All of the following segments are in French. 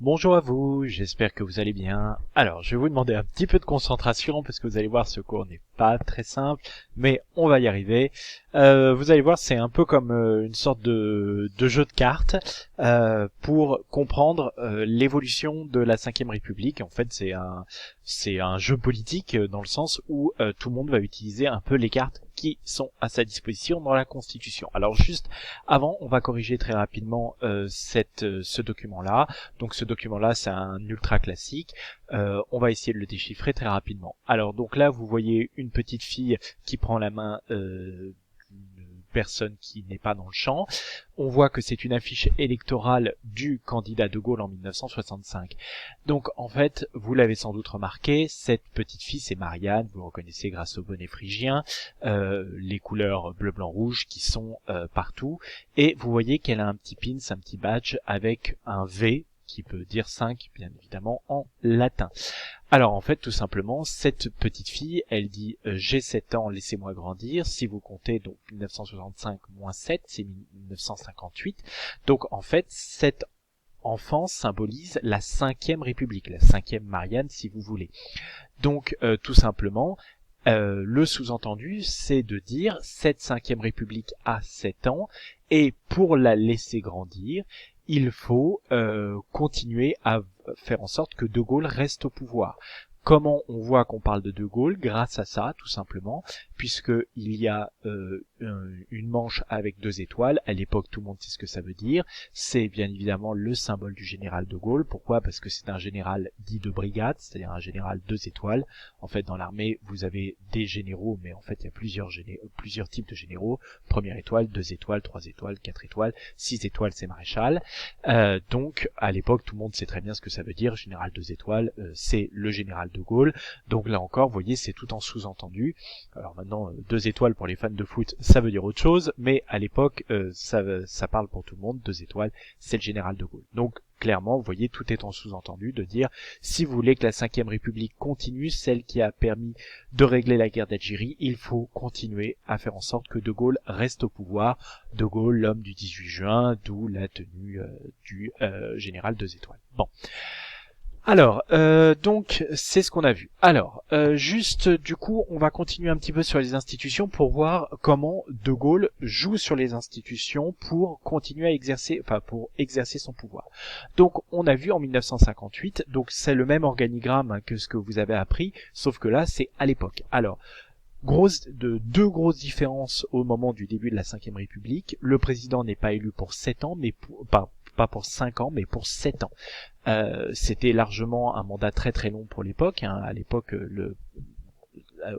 Bonjour à vous, j'espère que vous allez bien. Alors, je vais vous demander un petit peu de concentration parce que vous allez voir, ce cours n'est pas très simple, mais on va y arriver. Vous allez voir, c'est un peu comme une sorte de jeu de cartes pour comprendre l'évolution de la Cinquième République. En fait, c'est un jeu politique dans le sens où tout le monde va utiliser un peu les cartes qui sont à sa disposition dans la Constitution. Alors, juste avant, on va corriger très rapidement ce document-là. Donc ce document-là, c'est un ultra classique. On va essayer de le déchiffrer très rapidement. Alors donc là, vous voyez une petite fille qui prend la main d'une personne qui n'est pas dans le champ. On voit que c'est une affiche électorale du candidat de Gaulle en 1965. Donc en fait, vous l'avez sans doute remarqué, cette petite fille, c'est Marianne, vous le reconnaissez grâce au bonnet phrygien, les couleurs bleu, blanc, rouge qui sont partout, et vous voyez qu'elle a un petit pins, un petit badge avec un V, qui peut dire 5, bien évidemment, en latin. Alors en fait, tout simplement, cette petite fille, elle dit j'ai 7 ans, laissez-moi grandir. Si vous comptez, donc 1965 moins 7, c'est 1958. Donc en fait, cette enfant symbolise la cinquième République, la cinquième Marianne, si vous voulez. Donc tout simplement, le sous-entendu, c'est de dire cette cinquième République a 7 ans, et pour la laisser grandir, il faut continuer à faire en sorte que De Gaulle reste au pouvoir. Comment on voit qu'on parle de De Gaulle? Grâce à ça, tout simplement, puisque il y a une manche avec 2 étoiles. À l'époque, tout le monde sait ce que ça veut dire. C'est bien évidemment le symbole du général De Gaulle. Pourquoi? Parce que c'est un général dit de brigade, c'est-à-dire un général 2 étoiles. En fait, dans l'armée, vous avez des généraux, mais en fait, il y a plusieurs types de généraux. Première étoile, 2 étoiles, 3 étoiles, 4 étoiles, 6 étoiles, c'est maréchal. Donc, à l'époque, tout le monde sait très bien ce que ça veut dire. Général 2 étoiles, c'est le général De Gaulle. Donc là encore, vous voyez, c'est tout en sous-entendu. Alors maintenant, 2 étoiles pour les fans de foot, ça veut dire autre chose, mais à l'époque, ça parle pour tout le monde. 2 étoiles, c'est le général De Gaulle. Donc clairement, vous voyez, tout est en sous-entendu de dire, si vous voulez que la Cinquième République continue, celle qui a permis de régler la guerre d'Algérie, il faut continuer à faire en sorte que De Gaulle reste au pouvoir. De Gaulle, l'homme du 18 juin, d'où la tenue du général 2 étoiles. Bon. Alors, donc, c'est ce qu'on a vu. Alors, juste, du coup, on va continuer un petit peu sur les institutions pour voir comment De Gaulle joue sur les institutions pour continuer à exercer, enfin, pour exercer son pouvoir. Donc, on a vu en 1958, donc c'est le même organigramme hein, que ce que vous avez appris, sauf que là, c'est à l'époque. Alors, deux grosses différences au moment du début de la Cinquième République. Le président n'est pas élu pour 7 ans, mais pas pour 5 ans, mais pour 7 ans. C'était largement un mandat très très long pour l'époque. Hein. À l'époque,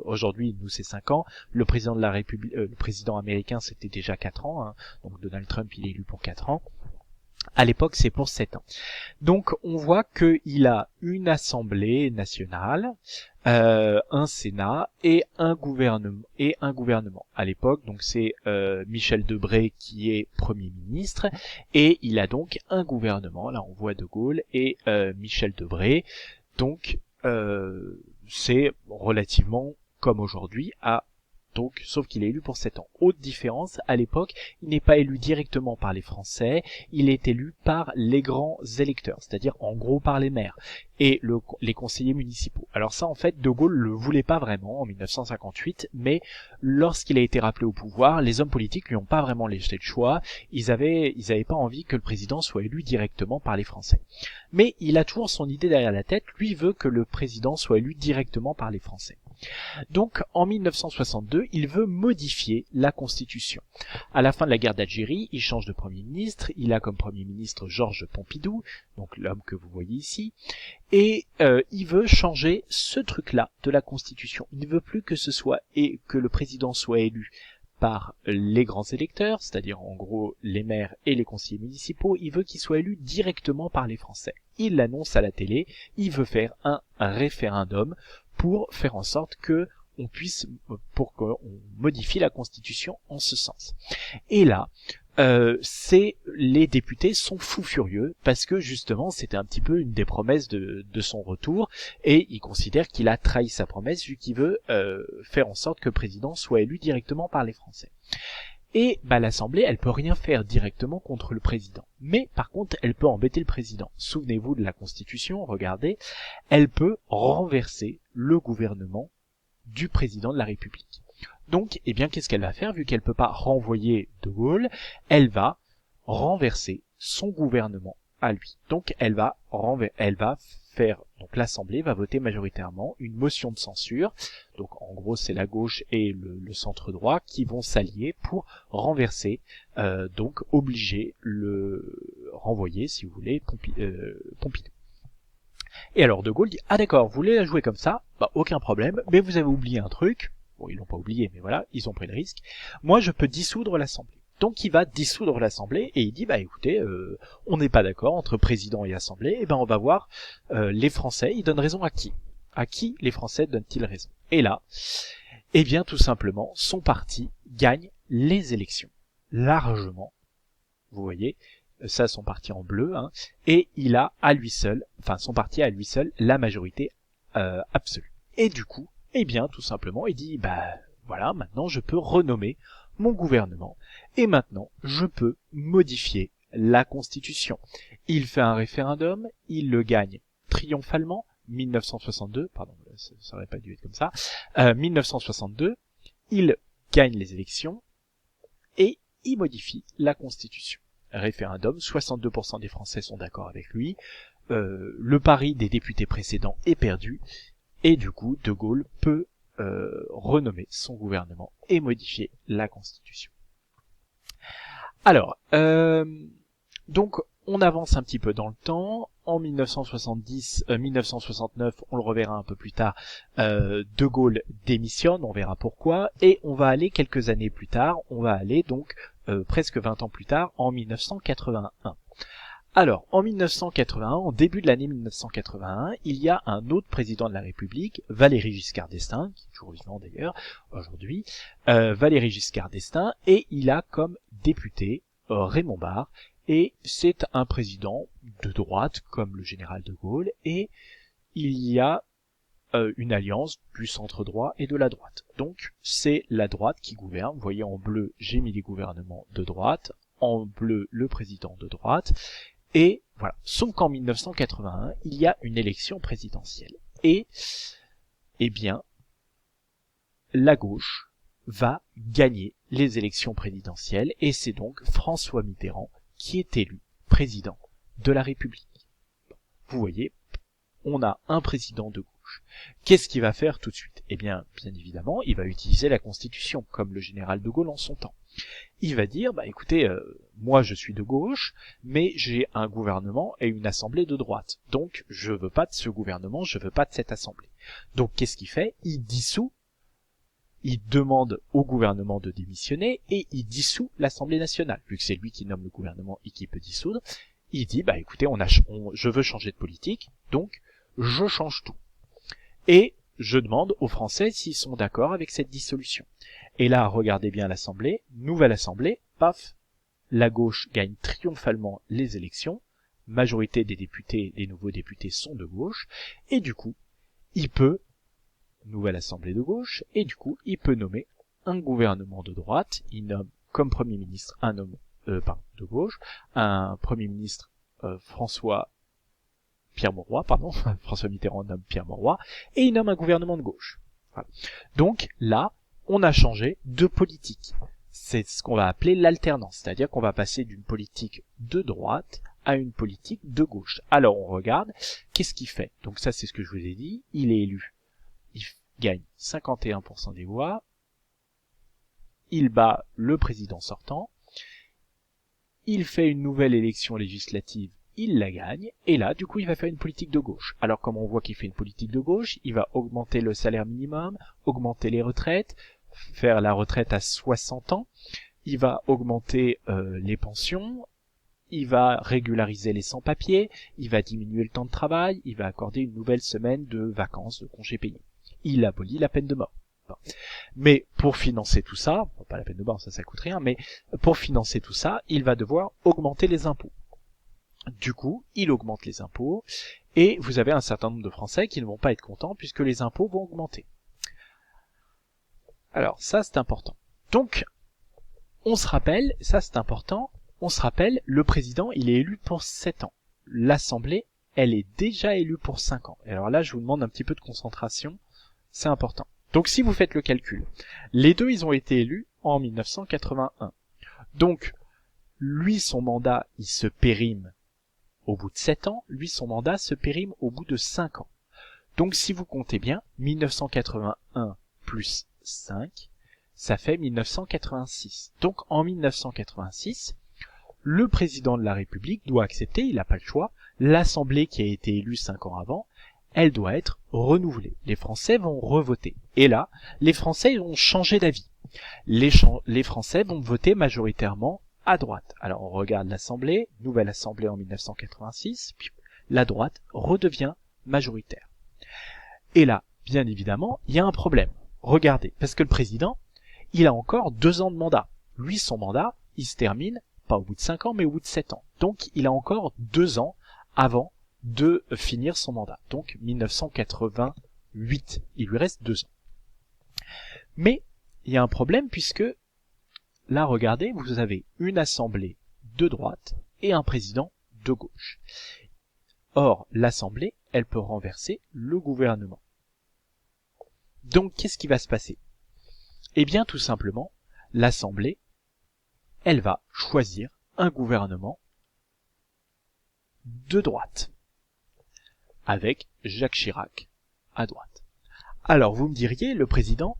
aujourd'hui, nous c'est 5 ans. Le président de la République, le président américain, c'était déjà 4 ans. Hein. Donc Donald Trump, il est élu pour 4 ans. À l'époque, c'est pour 7 ans. Donc, on voit qu'il a une assemblée nationale, un Sénat et un gouvernement. À l'époque, donc c'est Michel Debré qui est Premier ministre et il a donc un gouvernement. Là, on voit De Gaulle et Michel Debré. Donc, c'est relativement comme aujourd'hui à donc, sauf qu'il est élu pour 7 ans. Autre différence, à l'époque, il n'est pas élu directement par les Français, il est élu par les grands électeurs, c'est-à-dire en gros par les maires et les conseillers municipaux. Alors ça, en fait, De Gaulle le voulait pas vraiment en 1958, mais lorsqu'il a été rappelé au pouvoir, les hommes politiques lui ont pas vraiment laissé le choix, ils avaient pas envie que le président soit élu directement par les Français. Mais il a toujours son idée derrière la tête, lui veut que le président soit élu directement par les Français. Donc, en 1962, il veut modifier la Constitution. À la fin de la guerre d'Algérie, il change de Premier ministre. Il a comme Premier ministre Georges Pompidou, donc l'homme que vous voyez ici, et il veut changer ce truc-là de la Constitution. Il ne veut plus que ce soit et que le président soit élu par les grands électeurs, c'est-à-dire en gros les maires et les conseillers municipaux. Il veut qu'il soit élu directement par les Français. Il l'annonce à la télé. Il veut faire un référendum pour faire en sorte que pour qu'on modifie la Constitution en ce sens. Et là, les députés sont fous furieux parce que justement c'était un petit peu une des promesses de son retour et ils considèrent qu'il a trahi sa promesse vu qu'il veut faire en sorte que le président soit élu directement par les Français. Et l'Assemblée, elle peut rien faire directement contre le président. Mais par contre, elle peut embêter le président. Souvenez-vous de la Constitution, regardez, elle peut renverser le gouvernement du président de la République. Donc, qu'est-ce qu'elle va faire? Vu qu'elle peut pas renvoyer De Gaulle, elle va renverser son gouvernement à lui. Donc, elle va faire, donc l'Assemblée va voter majoritairement une motion de censure. Donc, en gros, c'est la gauche et le centre droit qui vont s'allier pour renverser, donc obliger renvoyer, si vous voulez, Pompidou. Et alors De Gaulle dit, ah d'accord, vous voulez la jouer comme ça? Aucun problème, mais vous avez oublié un truc. Bon, ils l'ont pas oublié, mais voilà, ils ont pris le risque. Moi, je peux dissoudre l'Assemblée. Donc il va dissoudre l'Assemblée et il dit, écoutez, on n'est pas d'accord entre président et Assemblée, on va voir les Français, ils donnent raison à qui? À qui les Français donnent-ils raison? Et là, tout simplement, son parti gagne les élections. Largement. Vous voyez, ça, son parti en bleu, et il a à lui seul, son parti a à lui seul la majorité absolue. Et du coup, tout simplement, il dit, voilà, maintenant je peux renommer mon gouvernement, et maintenant je peux modifier la Constitution. Il fait un référendum, il le gagne triomphalement, 1962, pardon, ça aurait pas dû être comme ça, 1962, il gagne les élections, et il modifie la Constitution. Référendum, 62% des Français sont d'accord avec lui, le pari des députés précédents est perdu, et du coup, De Gaulle peut renommer son gouvernement et modifier la Constitution. Alors, donc on avance un petit peu dans le temps. En 1969, on le reverra un peu plus tard, De Gaulle démissionne, on verra pourquoi, et on va aller quelques années plus tard, on va aller donc presque 20 ans plus tard, en 1981. Alors, en 1981, en début de l'année 1981, il y a un autre président de la République, Valéry Giscard d'Estaing, qui est toujours vivant d'ailleurs, aujourd'hui, Valéry Giscard d'Estaing, et il a comme député Raymond Barre, et c'est un président de droite, comme le général de Gaulle, et il y a une alliance du centre droit et de la droite. Donc, c'est la droite qui gouverne. Vous voyez, en bleu, j'ai mis les gouvernements de droite, en bleu, le président de droite, et voilà. Sauf qu'en 1981, il y a une élection présidentielle. Et, la gauche va gagner les élections présidentielles, et c'est donc François Mitterrand qui est élu président de la République. Vous voyez, on a un président de gauche. Qu'est-ce qu'il va faire tout de suite? Bien évidemment, il va utiliser la Constitution, comme le général de Gaulle en son temps. Il va dire, écoutez, moi je suis de gauche, mais j'ai un gouvernement et une assemblée de droite. Donc, je veux pas de ce gouvernement, je veux pas de cette assemblée. Donc, qu'est-ce qu'il fait? Il dissout, il demande au gouvernement de démissionner et il dissout l'Assemblée nationale. Vu que c'est lui qui nomme le gouvernement et qui peut dissoudre, il dit, écoutez, je veux changer de politique, donc je change tout. Et je demande aux Français s'ils sont d'accord avec cette dissolution. Et là, regardez bien l'Assemblée, nouvelle Assemblée, paf, la gauche gagne triomphalement les élections, majorité des nouveaux députés sont de gauche, et du coup, nouvelle Assemblée de gauche, et du coup, il peut nommer un gouvernement de droite, il nomme comme Premier ministre un homme, de gauche, un Premier ministre François Mitterrand nomme Pierre Mauroy, et il nomme un gouvernement de gauche. Voilà. Donc là, on a changé de politique. C'est ce qu'on va appeler l'alternance, c'est-à-dire qu'on va passer d'une politique de droite à une politique de gauche. Alors on regarde, qu'est-ce qu'il fait? Donc ça c'est ce que je vous ai dit, il est élu, il gagne 51% des voix, il bat le président sortant, il fait une nouvelle élection législative, il la gagne, et là, du coup, il va faire une politique de gauche. Alors, comme on voit qu'il fait une politique de gauche, il va augmenter le salaire minimum, augmenter les retraites, faire la retraite à 60 ans, il va augmenter les pensions, il va régulariser les sans-papiers, il va diminuer le temps de travail, il va accorder une nouvelle semaine de vacances, de congés payés. Il abolit la peine de mort. Bon. Mais pour financer tout ça, pas la peine de mort, ça coûte rien, mais pour financer tout ça, il va devoir augmenter les impôts. Du coup, il augmente les impôts, et vous avez un certain nombre de Français qui ne vont pas être contents puisque les impôts vont augmenter. Alors ça, c'est important. Donc, On se rappelle, ça c'est important, on se rappelle, le président, il est élu pour 7 ans. L'Assemblée, elle est déjà élue pour 5 ans. Et alors là, je vous demande un petit peu de concentration, c'est important. Donc si vous faites le calcul, les deux, ils ont été élus en 1981. Donc, lui, son mandat, il se périme au bout de 7 ans, lui, son mandat se périme au bout de 5 ans. Donc si vous comptez bien, 1981 plus 5, ça fait 1986. Donc en 1986, le président de la République doit accepter, il n'a pas le choix, l'Assemblée qui a été élue 5 ans avant, elle doit être renouvelée. Les Français vont revoter. Et là, les Français vont changer d'avis. Les Français vont voter majoritairement à droite. Alors on regarde l'Assemblée, nouvelle Assemblée en 1986, puis la droite redevient majoritaire. Et là, bien évidemment, il y a un problème. Regardez, parce que le président, il a encore 2 ans de mandat. Lui, son mandat, il se termine, pas au bout de 5 ans, mais au bout de 7 ans. Donc, il a encore 2 ans avant de finir son mandat. Donc, 1988. Il lui reste 2 ans. Mais, il y a un problème puisque, là, regardez, vous avez une assemblée de droite et un président de gauche. Or, l'assemblée, elle peut renverser le gouvernement. Donc, qu'est-ce qui va se passer? Eh bien, tout simplement, l'Assemblée, elle va choisir un gouvernement de droite, avec Jacques Chirac à droite. Alors, vous me diriez, le président,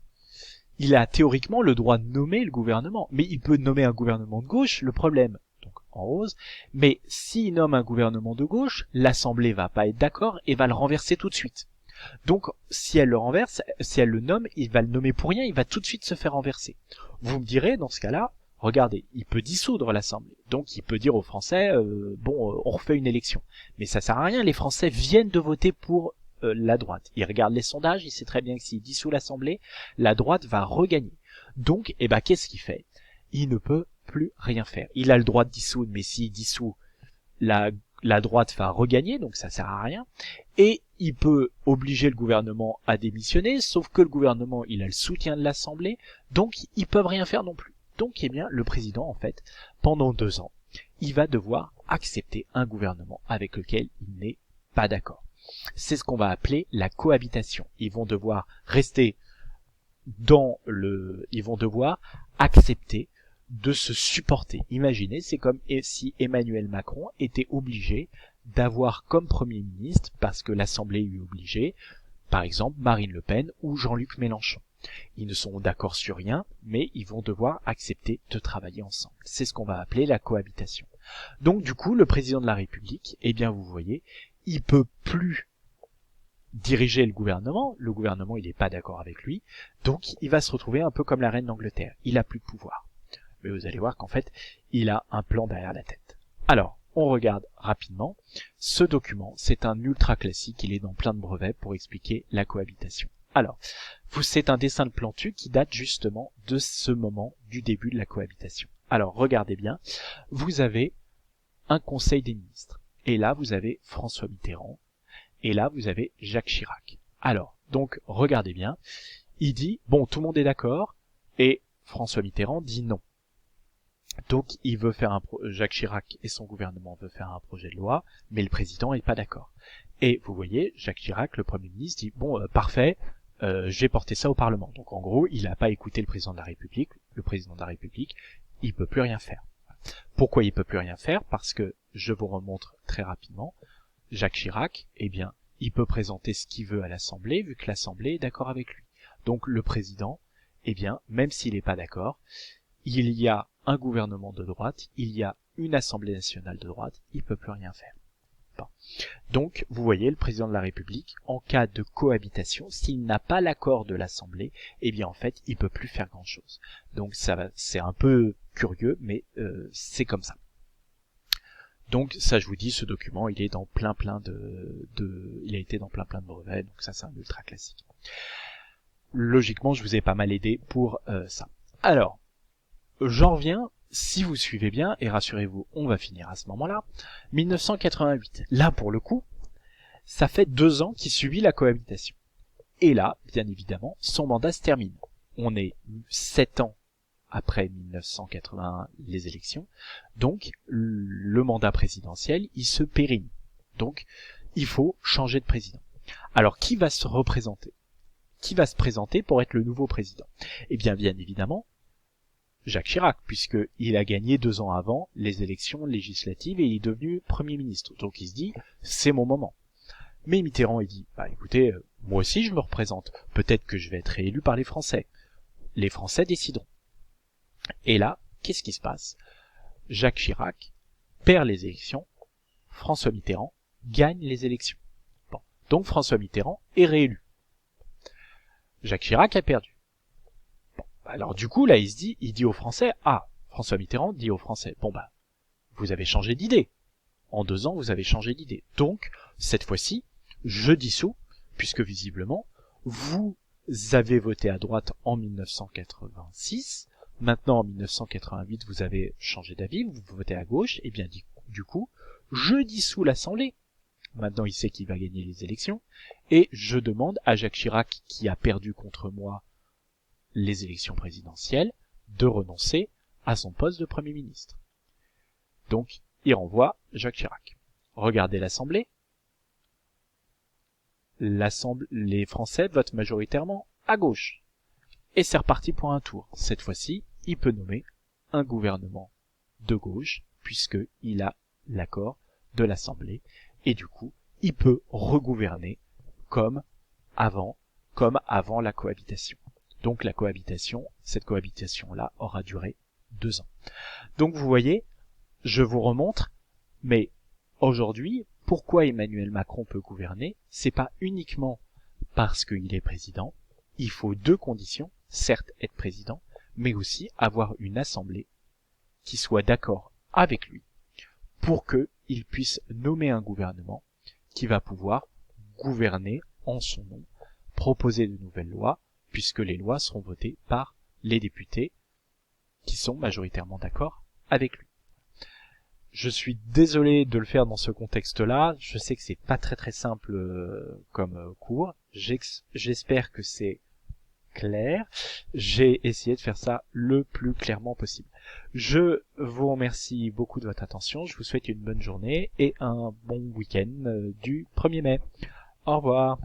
il a théoriquement le droit de nommer le gouvernement, mais il peut nommer un gouvernement de gauche, le problème, donc en rose, mais s'il nomme un gouvernement de gauche, l'Assemblée va pas être d'accord et va le renverser tout de suite. Donc, si elle le renverse, si elle le nomme, il va le nommer pour rien, il va tout de suite se faire renverser. Vous me direz, dans ce cas-là, regardez, il peut dissoudre l'Assemblée. Donc, il peut dire aux Français, on refait une élection. Mais ça sert à rien, les Français viennent de voter pour la droite. Il regarde les sondages, il sait très bien que s'il dissout l'Assemblée, la droite va regagner. Donc, qu'est-ce qu'il fait? Il ne peut plus rien faire. Il a le droit de dissoudre, mais s'il dissout, la droite va regagner, donc ça sert à rien. Et il peut obliger le gouvernement à démissionner, sauf que le gouvernement, il a le soutien de l'Assemblée, donc ils peuvent rien faire non plus. Donc, le président, en fait, pendant 2 ans, il va devoir accepter un gouvernement avec lequel il n'est pas d'accord. C'est ce qu'on va appeler la cohabitation. Ils vont devoir rester ils vont devoir accepter de se supporter. Imaginez, c'est comme si Emmanuel Macron était obligé d'avoir comme Premier ministre, parce que l'Assemblée lui obligeait, par exemple Marine Le Pen ou Jean-Luc Mélenchon. Ils ne sont d'accord sur rien, mais ils vont devoir accepter de travailler ensemble. C'est ce qu'on va appeler la cohabitation. Donc du coup, le président de la République, vous voyez, il peut plus diriger le gouvernement il n'est pas d'accord avec lui, donc il va se retrouver un peu comme la reine d'Angleterre, il a plus de pouvoir. Mais vous allez voir qu'en fait, il a un plan derrière la tête. Alors, on regarde rapidement. Ce document, c'est un ultra classique, il est dans plein de brevets pour expliquer la cohabitation. Alors, c'est un dessin de Plantu qui date justement de ce moment du début de la cohabitation. Alors, regardez bien, vous avez un conseil des ministres. Et là, vous avez François Mitterrand. Et là, vous avez Jacques Chirac. Alors, donc, regardez bien. Il dit, bon, tout le monde est d'accord. Et François Mitterrand dit non. Donc, il veut faire Jacques Chirac et son gouvernement veut faire un projet de loi, mais le président n'est pas d'accord. Et vous voyez, Jacques Chirac, le Premier ministre, dit, bon, parfait, j'ai porté ça au Parlement. Donc, en gros, il n'a pas écouté le président de la République. Le président de la République, il peut plus rien faire. Pourquoi il peut plus rien faire? Parce que, je vous remontre très rapidement, Jacques Chirac, il peut présenter ce qu'il veut à l'Assemblée, vu que l'Assemblée est d'accord avec lui. Donc, le président, même s'il n'est pas d'accord, il y a un gouvernement de droite, il y a une Assemblée nationale de droite, il peut plus rien faire. Bon. Donc, vous voyez, le président de la République, en cas de cohabitation, s'il n'a pas l'accord de l'Assemblée, en fait, il peut plus faire grand-chose. Donc, c'est un peu curieux, mais c'est comme ça. Donc, ça, je vous dis, ce document, il est dans il a été dans plein de brevets, donc ça, c'est un ultra classique. Logiquement, je vous ai pas mal aidé pour ça. Alors, j'en reviens, si vous suivez bien, et rassurez-vous, on va finir à ce moment-là, 1988. Là, pour le coup, ça fait 2 ans qu'il subit la cohabitation. Et là, bien évidemment, son mandat se termine. On est 7 ans après 1981 les élections. Donc, le mandat présidentiel, il se périme. Donc, il faut changer de président. Alors, qui va se représenter? Qui va se présenter pour être le nouveau président? Eh bien évidemment, Jacques Chirac, puisqu'il a gagné 2 ans avant les élections législatives et il est devenu Premier ministre. Donc il se dit, c'est mon moment. Mais Mitterrand, il dit, écoutez, moi aussi je me représente. Peut-être que je vais être réélu par les Français. Les Français décideront. Et là, qu'est-ce qui se passe? Jacques Chirac perd les élections, François Mitterrand gagne les élections. Bon. Donc François Mitterrand est réélu. Jacques Chirac a perdu. Bon. Alors du coup, là, il dit aux Français, François Mitterrand dit aux Français, vous avez changé d'idée. En 2 ans, vous avez changé d'idée. Donc, cette fois-ci, je dissous, puisque visiblement, vous avez voté à droite en 1986, maintenant en 1988, vous avez changé d'avis, vous votez à gauche, et bien du coup, je dissous l'Assemblée. Maintenant, il sait qu'il va gagner les élections, et je demande à Jacques Chirac, qui a perdu contre moi les élections présidentielles, de renoncer à son poste de Premier ministre. Donc, il renvoie Jacques Chirac. Regardez l'Assemblée. Les Français votent majoritairement à gauche. Et c'est reparti pour un tour. Cette fois-ci, il peut nommer un gouvernement de gauche, puisqu'il a l'accord de l'Assemblée. Et du coup, il peut regouverner comme avant la cohabitation. Donc cette cohabitation-là aura duré 2 ans. Donc vous voyez, je vous remontre, mais aujourd'hui, pourquoi Emmanuel Macron peut gouverner? C'est pas uniquement parce qu'il est président. Il faut 2 conditions, certes être président, mais aussi avoir une assemblée qui soit d'accord avec lui pour qu'il puisse nommer un gouvernement qui va pouvoir gouverner en son nom, proposer de nouvelles lois, puisque les lois seront votées par les députés qui sont majoritairement d'accord avec lui. Je suis désolé de le faire dans ce contexte-là. Je sais que c'est pas très simple comme cours. J'espère que c'est clair. J'ai essayé de faire ça le plus clairement possible. Je vous remercie beaucoup de votre attention. Je vous souhaite une bonne journée et un bon week-end du 1er mai. Au revoir.